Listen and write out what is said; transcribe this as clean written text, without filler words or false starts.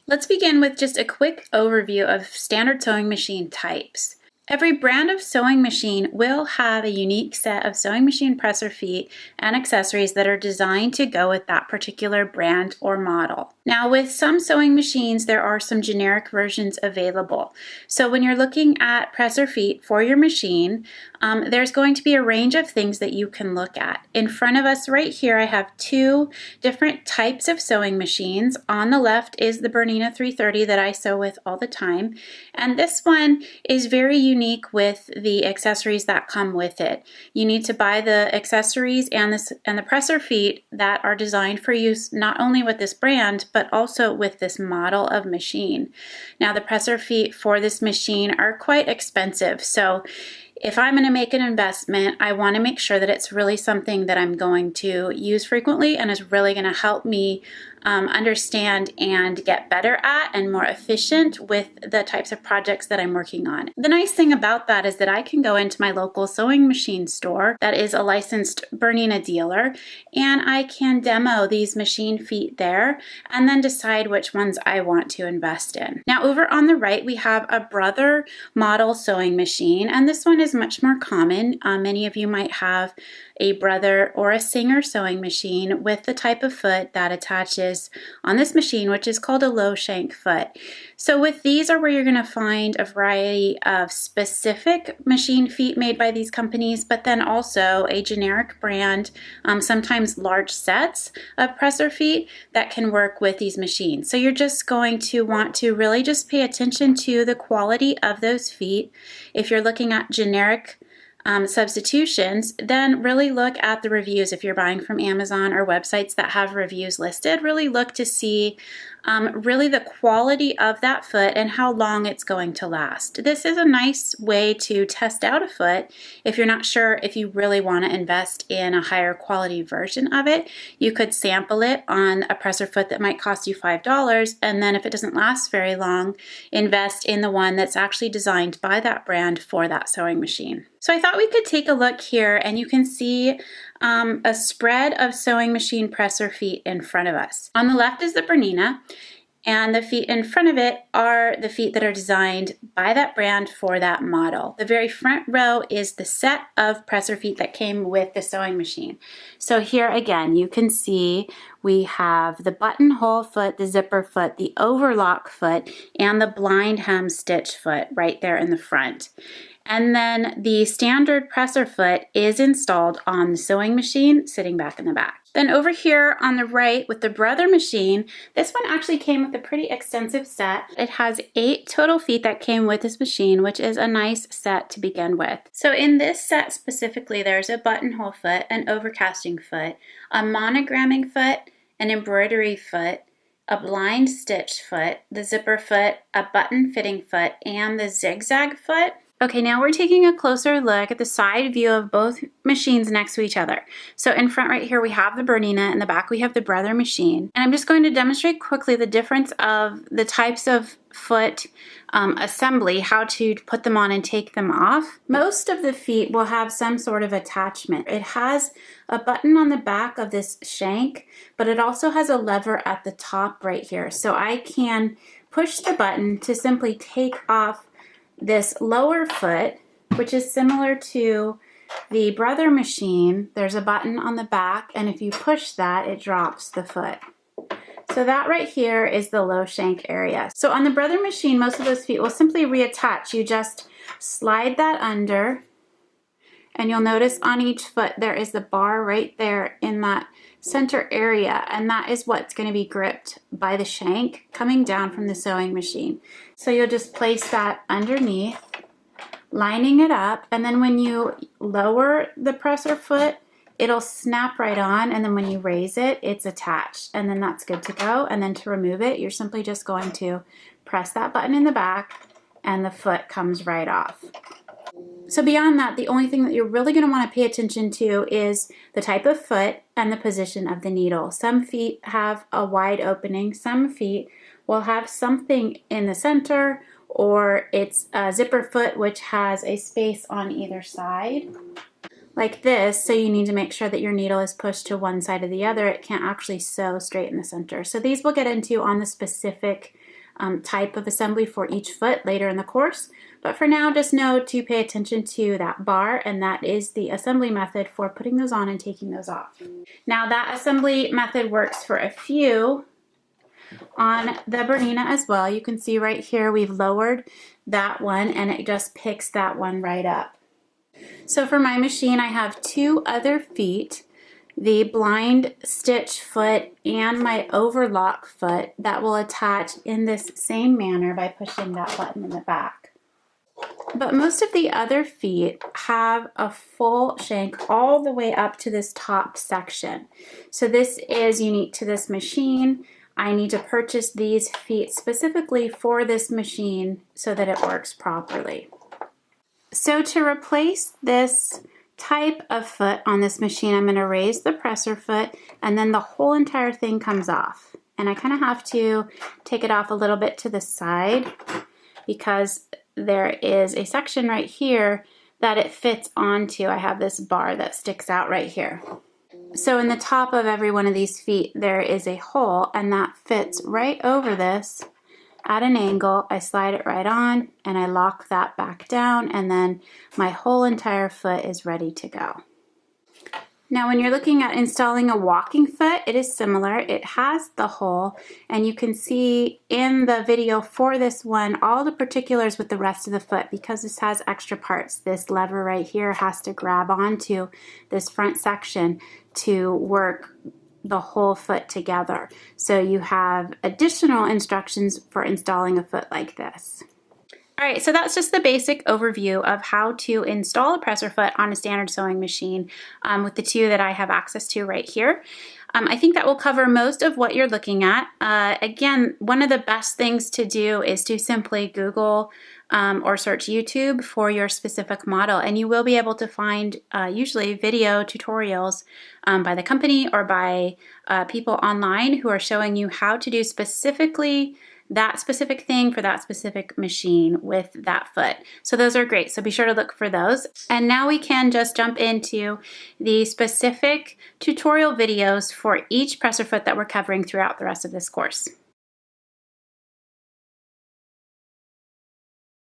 Let's begin with just a quick overview of standard sewing machine types. Every brand of sewing machine will have a unique set of sewing machine presser feet and accessories that are designed to go with that particular brand or model. Now, with some sewing machines, there are some generic versions available. So when you're looking at presser feet for your machine, there's going to be a range of things that you can look at. In front of us right here, I have two different types of sewing machines. On the left is the Bernina 330 that I sew with all the time, and this one is very unique with the accessories that come with it. You need to buy the accessories and the presser feet that are designed for use not only with this brand but also with this model of machine. Now, the presser feet for this machine are quite expensive, so if I'm going to make an investment, I want to make sure that it's really something that I'm going to use frequently and is really going to help me understand and get better at and more efficient with the types of projects that I'm working on. The nice thing about that is that I can go into my local sewing machine store that is a licensed Bernina dealer, and I can demo these machine feet there and then decide which ones I want to invest in. Now, over on the right, we have a Brother model sewing machine, and this one is much more common. Many of you might have a Brother or a Singer sewing machine with the type of foot that attaches on this machine, which is called a low shank foot. So with these are where you're going to find a variety of specific machine feet made by these companies, but then also a generic brand, sometimes large sets of presser feet that can work with these machines. So you're just going to want to really just pay attention to the quality of those feet. If you're looking at generic substitutions, then really look at the reviews. If you're buying from Amazon or websites that have reviews listed, really look to see really the quality of that foot and how long it's going to last. This is a nice way to test out a foot. If you're not sure if you really want to invest in a higher quality version of it, you could sample it on a presser foot that might cost you $5, and then if it doesn't last very long, invest in the one that's actually designed by that brand for that sewing machine. So I thought we could take a look here, and you can see a spread of sewing machine presser feet in front of us. On the left is the Bernina, and the feet in front of it are the feet that are designed by that brand for that model. The very front row is the set of presser feet that came with the sewing machine. So here again, you can see we have the buttonhole foot, the zipper foot, the overlock foot, and the blind hem stitch foot right there in the front. And then the standard presser foot is installed on the sewing machine sitting back in the back. Then over here on the right with the Brother machine, this one actually came with a pretty extensive set. It has 8 total feet that came with this machine, which is a nice set to begin with. So in this set specifically, there's a buttonhole foot, an overcasting foot, a monogramming foot, an embroidery foot, a blind stitch foot, the zipper foot, a button fitting foot, and the zigzag foot. Okay, now we're taking a closer look at the side view of both machines next to each other. So in front right here, we have the Bernina, in the back we have the Brother machine. And I'm just going to demonstrate quickly the difference of the types of foot assembly, how to put them on and take them off. Most of the feet will have some sort of attachment. It has a button on the back of this shank, but it also has a lever at the top right here. So I can push the button to simply take off this lower foot, which is similar to the Brother machine. There's a button on the back, and if you push that, it drops the foot. So that right here is the low shank area. So on the Brother machine, most of those feet will simply reattach. You just slide that under, and you'll notice on each foot there is the bar right there in that center area, and that is what's going to be gripped by the shank coming down from the sewing machine. So you'll just place that underneath, lining it up, and then when you lower the presser foot, it'll snap right on, and then when you raise it, it's attached, and then that's good to go. And then to remove it, you're simply just going to press that button in the back, and the foot comes right off. So beyond that, the only thing that you're really going to want to pay attention to is the type of foot and the position of the needle. Some feet have a wide opening, some feet will have something in the center, or it's a zipper foot which has a space on either side like this, so you need to make sure that your needle is pushed to one side or the other. It can't actually sew straight in the center. So these we'll get into on the specific type of assembly for each foot later in the course. But for now, just know to pay attention to that bar, and that is the assembly method for putting those on and taking those off. Now that assembly method works for a few on the Bernina as well. You can see right here we've lowered that one and it just picks that one right up. So for my machine I have two other feet, the blind stitch foot and my overlock foot, that will attach in this same manner by pushing that button in the back. But most of the other feet have a full shank all the way up to this top section. So this is unique to this machine. I need to purchase these feet specifically for this machine so that it works properly. So to replace this type of foot on this machine, I'm going to raise the presser foot and then the whole entire thing comes off. And I kind of have to take it off a little bit to the side because there is a section right here that it fits onto. I have this bar that sticks out right here. So in the top of every one of these feet there is a hole, and that fits right over this at an angle. I slide it right on and I lock that back down, and then my whole entire foot is ready to go. Now when you're looking at installing a walking foot, it is similar. It has the hole, and you can see in the video for this one all the particulars with the rest of the foot because this has extra parts. This lever right here has to grab onto this front section to work the whole foot together. So you have additional instructions for installing a foot like this. All right, so that's just the basic overview of how to install a presser foot on a standard sewing machine with the two that I have access to right here. I think that will cover most of what you're looking at. Again, one of the best things to do is to simply Google or search YouTube for your specific model, and you will be able to find usually video tutorials by the company or by people online who are showing you how to do specifically that specific thing for that specific machine with that foot. So those are great. So be sure to look for those. And now we can just jump into the specific tutorial videos for each presser foot that we're covering throughout the rest of this course.